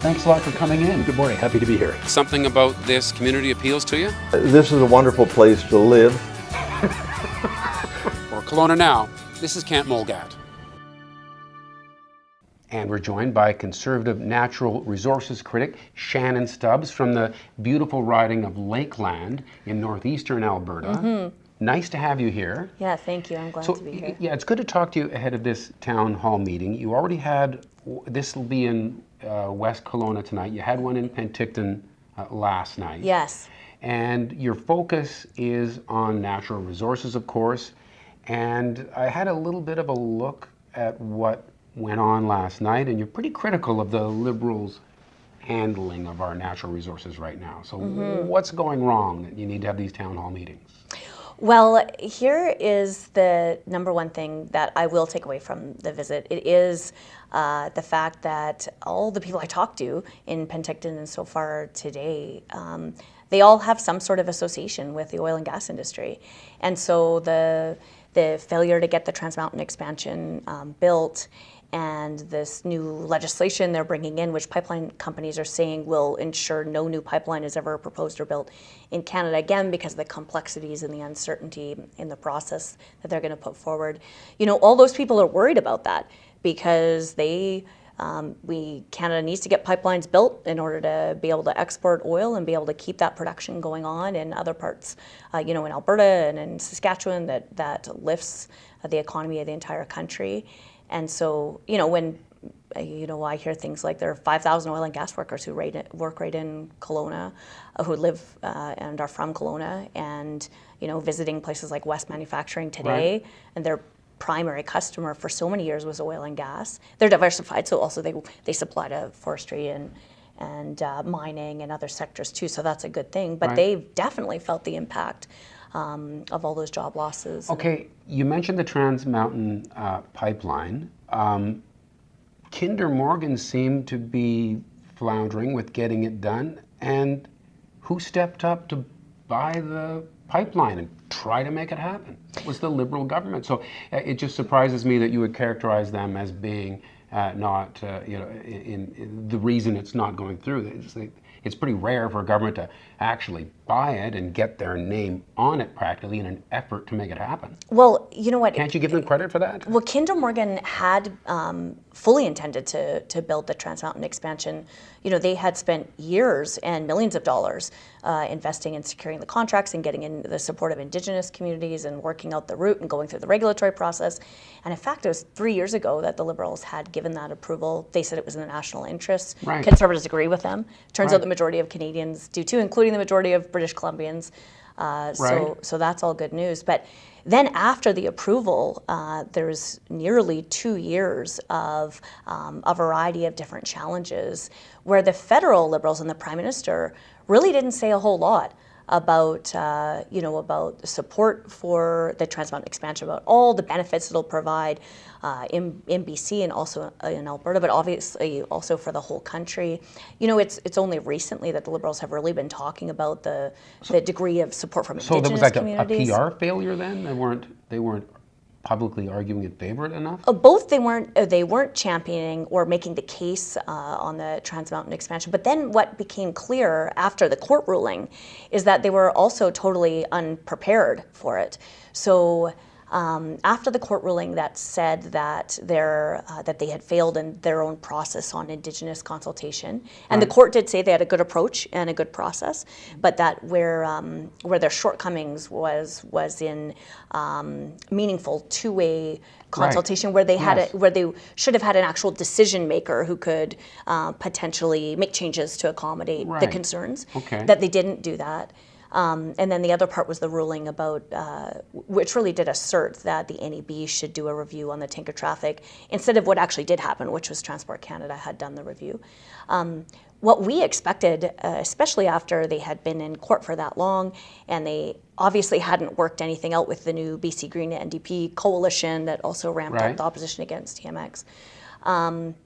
Thanks a lot for coming in. Good morning, happy to be here. Something about this community appeals to you? This is a wonderful place to live. For KelownaNow, this is Kent Mulgat. And we're joined by conservative natural resources critic Shannon Stubbs from the beautiful riding of Lakeland in northeastern Alberta. Nice to have you here. Yeah, thank you. I'm glad to be here. Yeah, it's good to talk to you ahead of this town hall meeting. You already had, this will be in West Kelowna tonight. You had one in Penticton last night. Yes. And your focus is on natural resources, of course. And I had a little bit of a look at what went on last night, and you're pretty critical of the Liberals' handling of our natural resources right now. So what's going wrong that you need to have these town hall meetings? Well, here is the number one thing that I will take away from the visit. It is the fact that all the people I talked to in Penticton and so far today, they all have some sort of association with the oil and gas industry. And so the failure to get the Trans Mountain expansion built and this new legislation they're bringing in, which pipeline companies are saying will ensure no new pipeline is ever proposed or built in Canada, again, because of the complexities and the uncertainty in the process that they're going to put forward. You know, all those people are worried about that because Canada needs to get pipelines built in order to be able to export oil and be able to keep that production going on in other parts, in Alberta and in Saskatchewan that lifts the economy of the entire country. And so, when I hear things like there are 5,000 oil and gas workers who work right in Kelowna, who live and are from Kelowna, and visiting places like West Manufacturing today, right. And their primary customer for so many years was oil and gas. They're diversified, so also they supply to forestry and mining and other sectors too. So that's a good thing. But right. They've definitely felt the impact of all those job losses. Okay, you mentioned the Trans Mountain pipeline. Kinder Morgan seemed to be floundering with getting it done, and who stepped up to buy the pipeline and try to make it happen? It was the Liberal government. So it just surprises me that you would characterize them as being not, in the reason it's not going through. It's pretty rare for a government to actually buy it and get their name on it practically in an effort to make it happen. Well, you know what? Can't you give them credit for that? Well, Kinder Morgan had fully intended to build the Trans Mountain expansion. They had spent years and millions of dollars investing in securing the contracts and getting in the support of Indigenous communities and working out the route and going through the regulatory process. And in fact, it was 3 years ago that the Liberals had given that approval. They said it was in the national interest. Right. Conservatives agree with them. Turns right. out the majority of Canadians do too, including the majority of British Columbians. Right. So that's all good news. But then after the approval, there's nearly 2 years of a variety of different challenges where the federal Liberals and the Prime Minister really didn't say a whole lot about support for the Trans Mountain expansion, about all the benefits it'll provide in BC and also in Alberta, but obviously also for the whole country. It's only recently that the Liberals have really been talking about the degree of support from Indigenous communities. So there was like a PR failure then? They weren't publicly arguing in favor of it enough? Both they weren't championing or making the case on the Trans Mountain expansion. But then what became clear after the court ruling is that they were also totally unprepared for it. So after the court ruling that said that that they had failed in their own process on Indigenous consultation, and right. the court did say they had a good approach and a good process, but that where their shortcomings was in meaningful two-way consultation, right. where they should have had an actual decision maker who could potentially make changes to accommodate right. the concerns. Okay. That they didn't do that. And then the other part was the ruling about, which really did assert that the NEB should do a review on the tanker traffic instead of what actually did happen, which was Transport Canada had done the review. What we expected, especially after they had been in court for that long, and they obviously hadn't worked anything out with the new BC Green NDP coalition that also ramped right. up the opposition against TMX,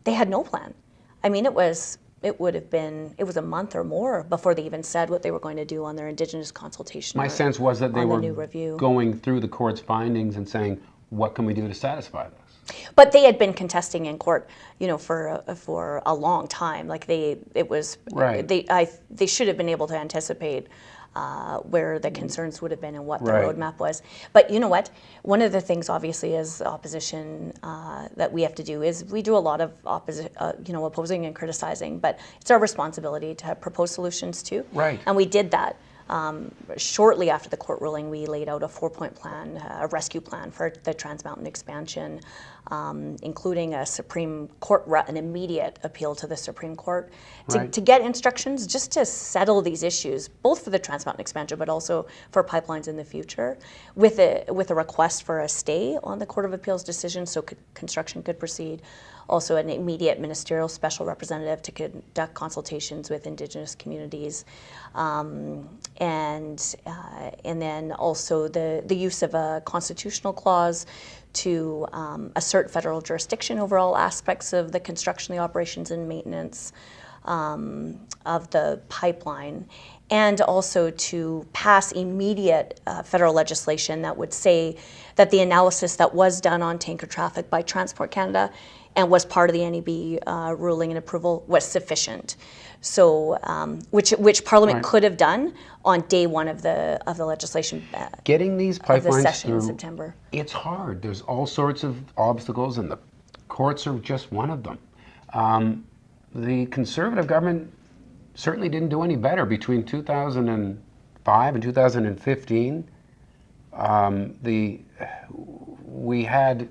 they had no plan. I mean, it was a month or more before they even said what they were going to do on their Indigenous consultation. My sense was that they were new review. going through the court's findings and saying, what can we do to satisfy this? But they had been contesting in court, for a long time. Like they should have been able to anticipate where the concerns would have been and what the roadmap was. But you know what? One of the things, obviously, as opposition that we have to do is we do a lot of opposing and criticizing. But it's our responsibility to propose solutions too. Right. And we did that. Shortly after the court ruling, we laid out a 4-point plan, a rescue plan for the Trans Mountain expansion, including an immediate appeal to the Supreme Court to get instructions just to settle these issues, both for the Trans Mountain expansion, but also for pipelines in the future, with a request for a stay on the Court of Appeals decision so construction could proceed. Also, an immediate ministerial special representative to conduct consultations with Indigenous communities, and then also the use of a constitutional clause to assert federal jurisdiction over all aspects of the construction, the operations, and maintenance of the pipeline, and also to pass immediate federal legislation that would say that the analysis that was done on tanker traffic by Transport Canada and was part of the NEB ruling and approval was sufficient. So, which Parliament could have done on day one of the legislation. Getting these pipelines through in September. It's hard. There's all sorts of obstacles, and the courts are just one of them. The Conservative government certainly didn't do any better between 2005 and 2015. We had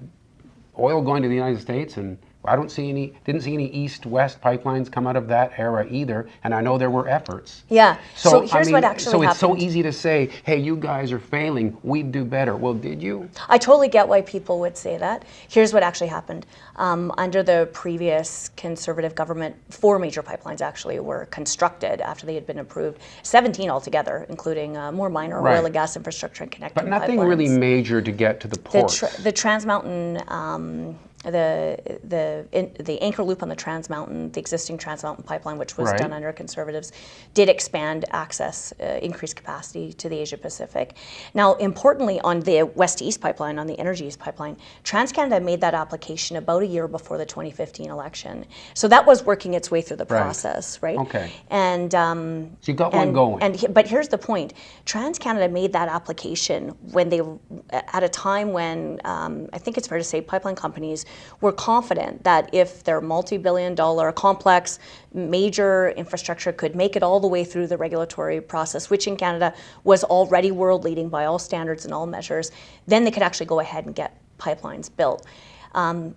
oil going to the United States, and I didn't see any east-west pipelines come out of that era either, and I know there were efforts. Yeah, so here's what actually happened. So it's so easy to say, hey, you guys are failing, we'd do better. Well, did you? I totally get why people would say that. Here's what actually happened. Under the previous Conservative government, 4 major pipelines actually were constructed after they had been approved, 17 altogether, including more minor oil and gas infrastructure and connecting pipelines. But nothing really major to get to the ports. The Trans Mountain, the anchor loop on the Trans Mountain, the existing Trans Mountain pipeline, which was done under Conservatives, did expand access, increase capacity to the Asia Pacific. Now, importantly, on the West East pipeline, on the Energy East pipeline, TransCanada made that application about a year before the 2015 election. So that was working its way through the process, right? Okay. And so you got one going. But here's the point: TransCanada made that application when at a time when I think it's fair to say pipeline companies were confident that if their multi-billion-dollar complex major infrastructure could make it all the way through the regulatory process, which in Canada was already world-leading by all standards and all measures, then they could actually go ahead and get pipelines built. And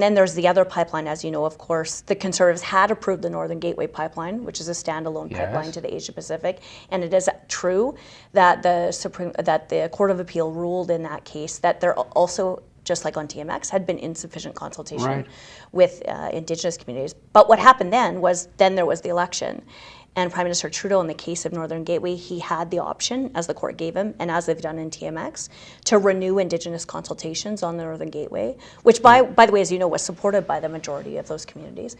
then there's the other pipeline, as you know, of course. The Conservatives had approved the Northern Gateway pipeline, which is a standalone pipeline to the Asia Pacific. And it is true that the Court of Appeal ruled in that case that there also, just like on TMX, had been insufficient consultation with Indigenous communities. But what happened then there was the election. And Prime Minister Trudeau, in the case of Northern Gateway, he had the option, as the court gave him, and as they've done in TMX, to renew Indigenous consultations on the Northern Gateway, which, by the way, as you know, was supported by the majority of those communities.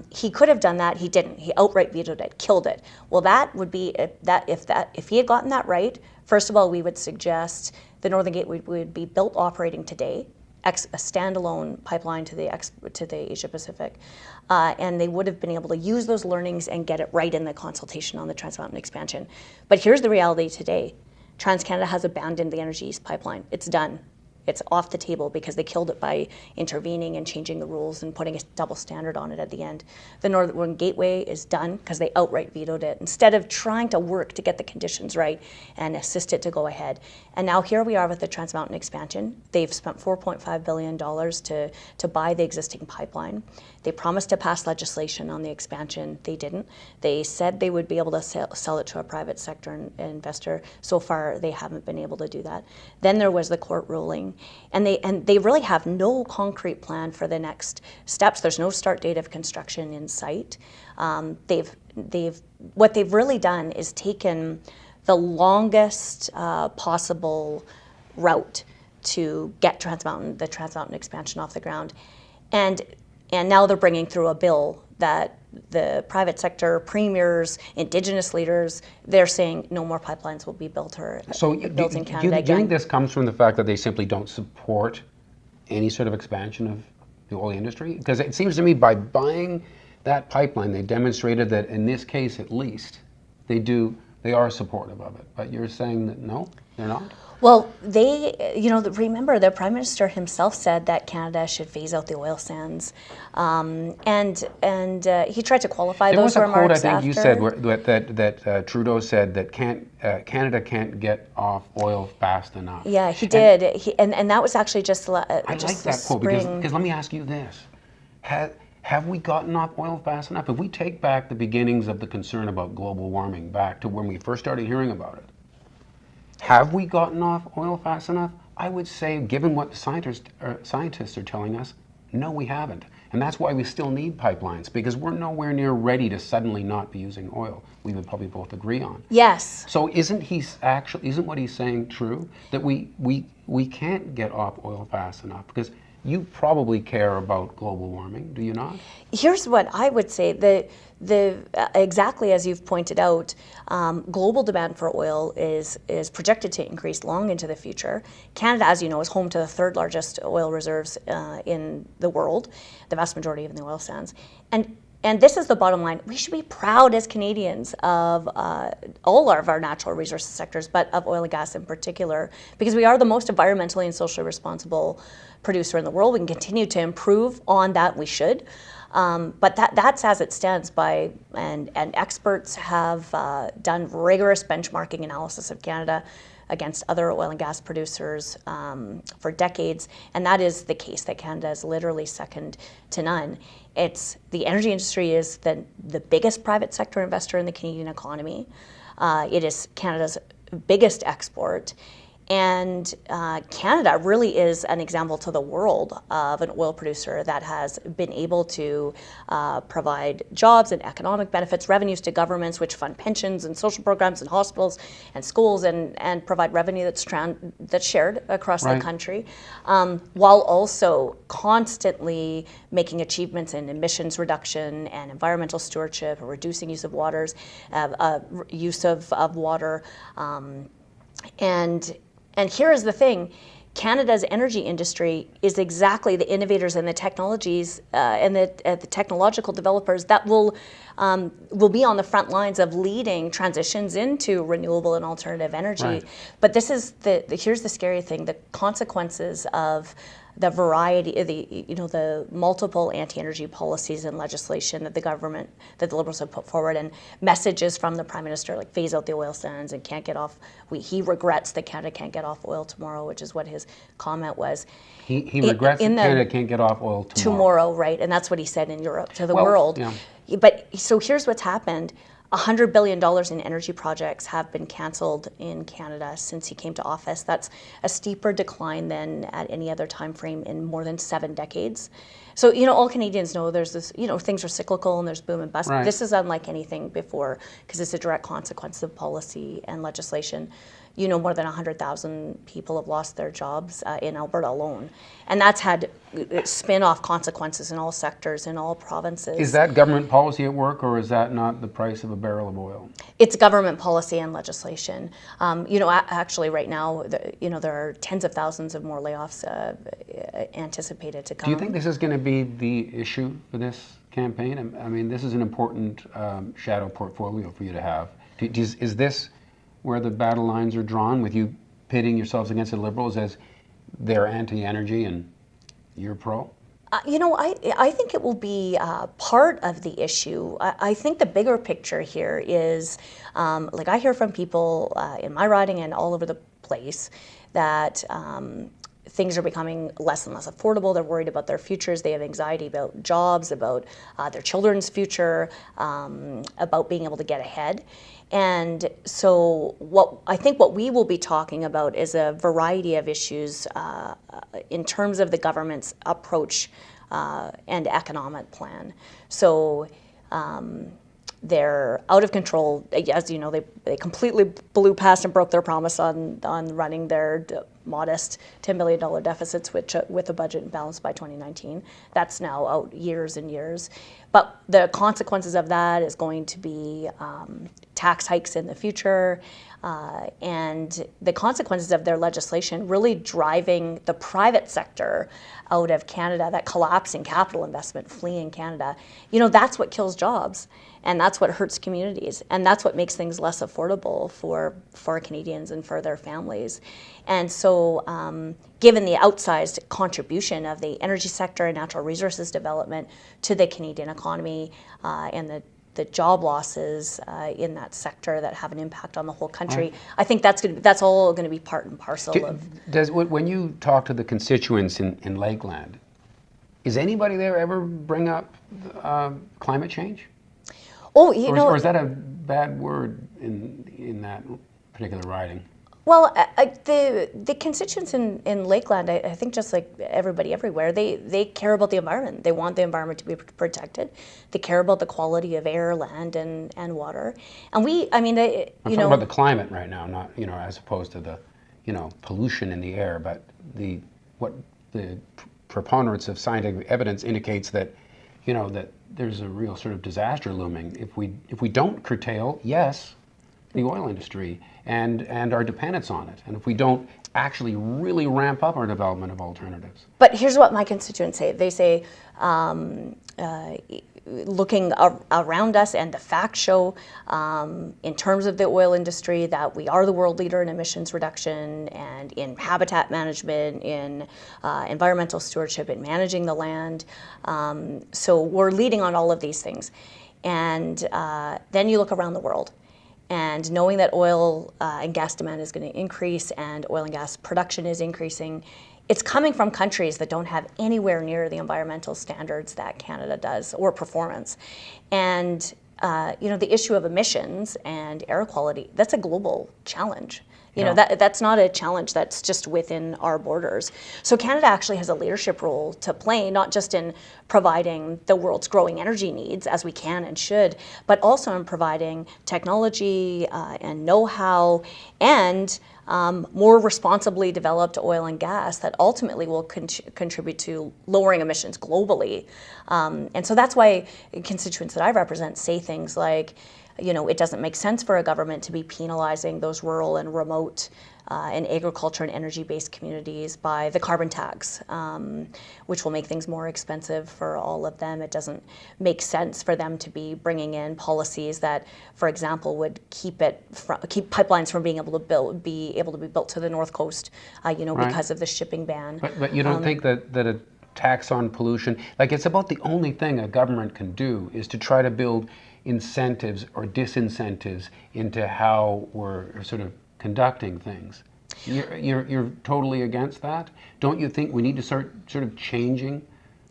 He could have done that. He didn't. He outright vetoed it, killed it. Well, that would be if he had gotten that right. First of all, we would suggest the Northern Gateway would be built operating today, a standalone pipeline to the Asia Pacific, and they would have been able to use those learnings and get it right in the consultation on the Trans Mountain expansion. But here's the reality today: TransCanada has abandoned the Energy East pipeline. It's done. It's off the table because they killed it by intervening and changing the rules and putting a double standard on it at the end. The Northern Gateway is done because they outright vetoed it instead of trying to work to get the conditions right and assist it to go ahead. And now here we are with the Trans Mountain expansion. They've spent $4.5 billion to buy the existing pipeline. They promised to pass legislation on the expansion. They didn't. They said they would be able to sell it to a private sector investor. So far, they haven't been able to do that. Then there was the court ruling. And they really have no concrete plan for the next steps. There's no start date of construction in sight. What they've really done is taken the longest possible route to get the Trans Mountain expansion off the ground, and now they're bringing through a bill that the private sector, premiers, Indigenous leaders, they're saying no more pipelines will be built in Canada again. Do you think this comes from the fact that they simply don't support any sort of expansion of the oil industry? Because it seems to me by buying that pipeline, they demonstrated that in this case at least, they are supportive of it. But you're saying that no, they're not? Well, remember the Prime Minister himself said that Canada should phase out the oil sands, and he tried to qualify There those was a quote I remarks think after. you said that Trudeau said that Canada can't get off oil fast enough. Yeah, he did. And that was actually just I like just that the quote spring. because let me ask you this. Have we gotten off oil fast enough? If we take back the beginnings of the concern about global warming back to when we first started hearing about it, have we gotten off oil fast enough? I would say, given what the scientists are telling us, no, we haven't. And that's why we still need pipelines, because we're nowhere near ready to suddenly not be using oil. We would probably both agree on. Yes. So isn't what he's saying true? That we can't get off oil fast enough? Because you probably care about global warming, do you not? Here's what I would say. Exactly as you've pointed out, global demand for oil is projected to increase long into the future. Canada, as you know, is home to the third largest oil reserves in the world, the vast majority of the oil sands. And this is the bottom line. We should be proud as Canadians of all of our natural resources sectors, but of oil and gas in particular, because we are the most environmentally and socially responsible producer in the world. We can continue to improve on that. We should. But that's as it stands and experts have done rigorous benchmarking analysis of Canada against other oil and gas producers for decades, and that is the case, that Canada is literally second to none. The energy industry is the biggest private sector investor in the Canadian economy. It is Canada's biggest export. And Canada really is an example to the world of an oil producer that has been able to provide jobs and economic benefits, revenues to governments, which fund pensions and social programs and hospitals and schools, and provide revenue that's shared across the country, while also constantly making achievements in emissions reduction and environmental stewardship, reducing use of water, And here is the thing, Canada's energy industry is exactly the innovators and the technologies and the technological developers that will be on the front lines of leading transitions into renewable and alternative energy. Right. But here's the scary thing, the consequences of the variety of the multiple anti-energy policies and legislation that the Liberals have put forward, and messages from the Prime Minister like phase out the oil sands and can't get off. He regrets that Canada can't get off oil tomorrow, which is what his comment was. He regrets that Canada can't get off oil tomorrow. Right, and that's what he said in Europe to the Well, world. yeah. But so here's what's happened. $100 billion in energy projects have been cancelled in Canada since he came to office. That's a steeper decline than at any other time frame in more than 7 decades. So, all Canadians know there's this, things are cyclical and there's boom and bust. Right. This is unlike anything before because it's a direct consequence of policy and legislation. More than 100,000 people have lost their jobs in Alberta alone. And that's had spin-off consequences in all sectors, in all provinces. Is that government policy at work, or is that not the price of a barrel of oil? It's government policy and legislation. Actually right now, there are tens of thousands of more layoffs anticipated to come. Do you think this is going to be the issue for this campaign? I mean, this is an important shadow portfolio for you to have. Is this where the battle lines are drawn, with you pitting yourselves against the Liberals as they're anti-energy and you're pro? I think it will be part of the issue. I think the bigger picture here is, I hear from people in my riding and all over the place that things are becoming less and less affordable. They're worried about their futures. They have anxiety about jobs, about their children's future, about being able to get ahead. And so what we will be talking about is a variety of issues in terms of the government's approach and economic plan. So they're out of control. As you know, they completely blew past and broke their promise on running their modest $10 billion deficits, which with a budget balanced by 2019. That's now out years and years. But the consequences of that is going to be tax hikes in the future, and the consequences of their legislation really driving the private sector out of Canada, that collapse in capital investment, fleeing Canada. That's what kills jobs, and that's what hurts communities, and that's what makes things less affordable for Canadians and for their families. And so given the outsized contribution of the energy sector and natural resources development to the Canadian economy, and the job losses in that sector that have an impact on the whole country, I think that's all going to be part and parcel of. When you talk to the constituents in Lakeland, is anybody there ever bring up climate change? Oh, or is that a bad word in that particular riding? Well, the constituents in Lakeland, I think just like everybody everywhere, they care about the environment. They want the environment to be protected. They care about the quality of air, land, and water. And I'm talking about the climate right now, not as opposed to the pollution in the air, but what the preponderance of scientific evidence indicates that that there's a real sort of disaster looming if we don't curtail, yes, the oil industry and our dependence on it, and if we don't actually really ramp up our development of alternatives. But here's what my constituents say. They say, looking around us, and the facts show, in terms of the oil industry, that we are the world leader in emissions reduction and in habitat management, in environmental stewardship, in managing the land. So we're leading on all of these things. And then you look around the world, and knowing that oil and gas demand is going to increase and oil and gas production is increasing, it's coming from countries that don't have anywhere near the environmental standards that Canada does, or performance. And the issue of emissions and air quality, that's a global challenge. That's not a challenge that's just within our borders. So Canada actually has a leadership role to play, not just in providing the world's growing energy needs, as we can and should, but also in providing technology and know-how and more responsibly developed oil and gas that ultimately will contribute to lowering emissions globally. And so that's why constituents that I represent say things like, it doesn't make sense for a government to be penalizing those rural and remote and agriculture and energy-based communities by the carbon tax, which will make things more expensive for all of them. It doesn't make sense for them to be bringing in policies that, for example, would keep pipelines from being able to be built to the North Coast, because of the shipping ban. But you don't think that a tax on pollution, it's about the only thing a government can do is to try to build incentives or disincentives into how we're sort of conducting things. You're totally against that? Don't you think we need to start sort of changing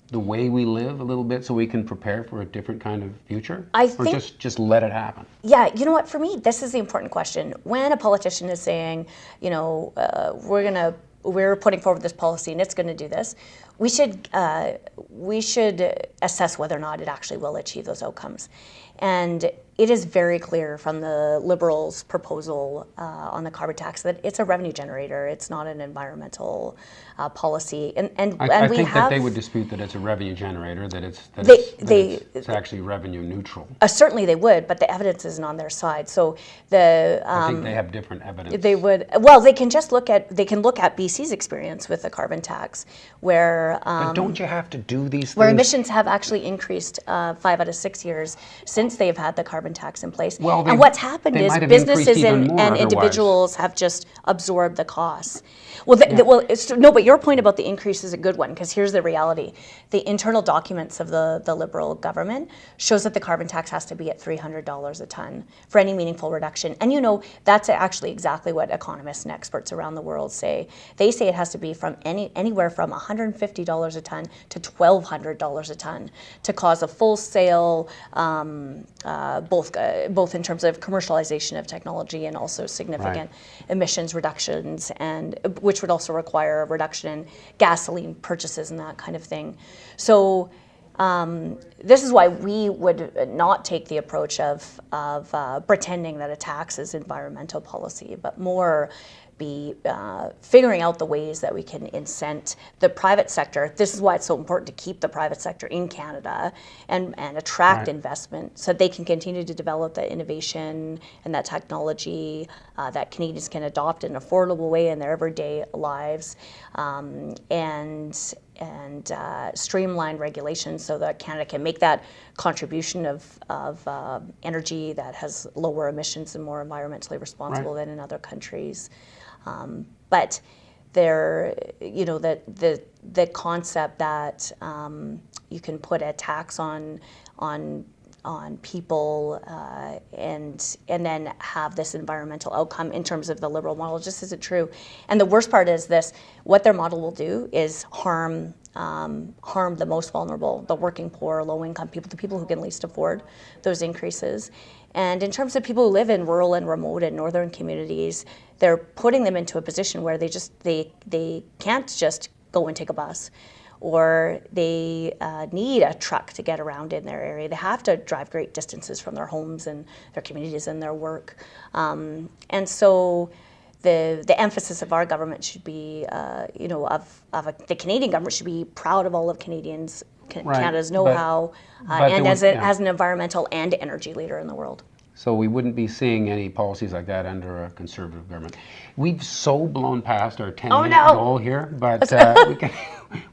the way we live a little bit so we can prepare for a different kind of future? Or just let it happen? Yeah, you know what? For me, this is the important question. When a politician is saying, we're putting forward this policy and it's going to do this, we should assess whether or not it actually will achieve those outcomes. And it is very clear from the Liberals' proposal on the carbon tax that it's a revenue generator. It's not an environmental policy. And I think that they would dispute that it's a revenue generator, that it's actually revenue neutral. Certainly they would, but the evidence isn't on their side. So I think they have different evidence. They would. Well, they can look at BC's experience with the carbon tax, where but don't you have to do these things? Where emissions have actually increased 5 out of 6 years since they've had the carbon tax in place. Well, and what's happened is businesses and individuals have just absorbed the costs. Well, but your point about the increase is a good one, because here's the reality. The internal documents of the Liberal government shows that the carbon tax has to be at $300 a ton for any meaningful reduction. And that's actually exactly what economists and experts around the world say. They say it has to be from anywhere from $150 a ton to $1,200 a ton to cause a full sale, both in terms of commercialization of technology and also significant emissions reductions, and which would also require a reduction in gasoline purchases and that kind of thing. So this is why we would not take the approach of pretending that a tax is environmental policy, but more be figuring out the ways that we can incent the private sector. This is why it's so important to keep the private sector in Canada and attract investment so that they can continue to develop that innovation and that technology that Canadians can adopt in an affordable way in their everyday lives, and streamline regulations so that Canada can make that contribution of energy that has lower emissions and more environmentally responsible than in other countries. But there, you know, the concept that you can put a tax on people and then have this environmental outcome in terms of the Liberal model just isn't true. And the worst part is this: what their model will do is harm the most vulnerable, the working poor, low-income people, the people who can least afford those increases. And in terms of people who live in rural and remote and northern communities, they're putting them into a position where they can't just go and take a bus, or they need a truck to get around in their area. They have to drive great distances from their homes and their communities and their work. And so the emphasis of our government should be, the Canadian government should be proud of all of Canadians, Canada's know-how, and as an environmental and energy leader in the world. So we wouldn't be seeing any policies like that under a Conservative government. We've so blown past our 10-minute goal here, but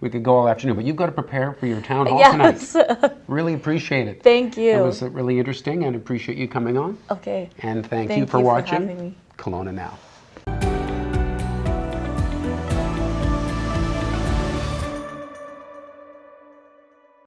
we could go all afternoon. But you've got to prepare for your town hall tonight. Really appreciate it. Thank you. It was really interesting, and appreciate you coming on. Okay. And thank you for watching having me. Kelowna Now.